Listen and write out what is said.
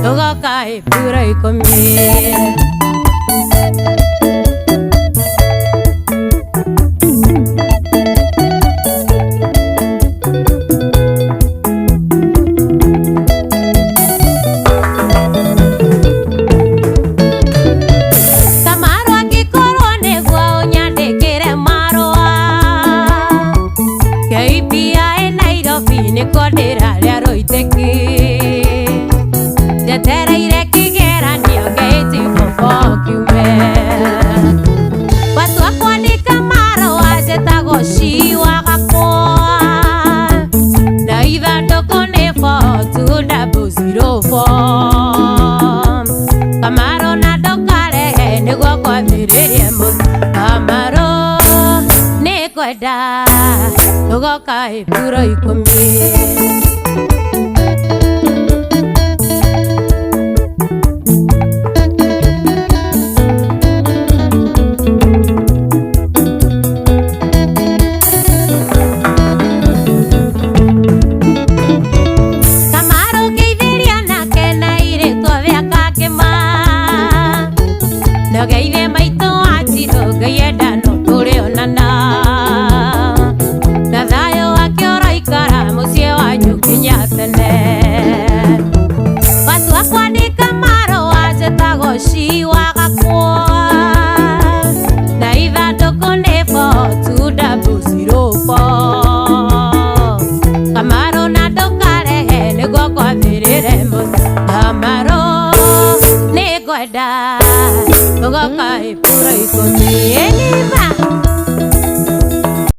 Tugoka ipura ikomie Kodera ria roiteki jetereire kigeranio geiti bobokiume watu akwandika marũa njĩtagwo ciwa gakwa na ithandũkũ nĩ 4204 Kamaro na ndũkarehe nĩguo kwambĩrĩrie Kamaro nĩ kwenda tugoka ipura ikomie Kamaro geithiria nake na irĩtwa rĩaka kĩma na geithie maitũ Wanjirũ Ngai enda no tũrĩonana na thayũ wake ũroikara mũciĩ wanyu nginya tene watu akwandĩka marũa njĩtagwo ciwa gakwa na ithandũkũ nĩ 4204 Kamaro na ndũkarehe nĩguo kwambĩrĩre Kamaro nĩ ngwenda tugoka ipura ikomie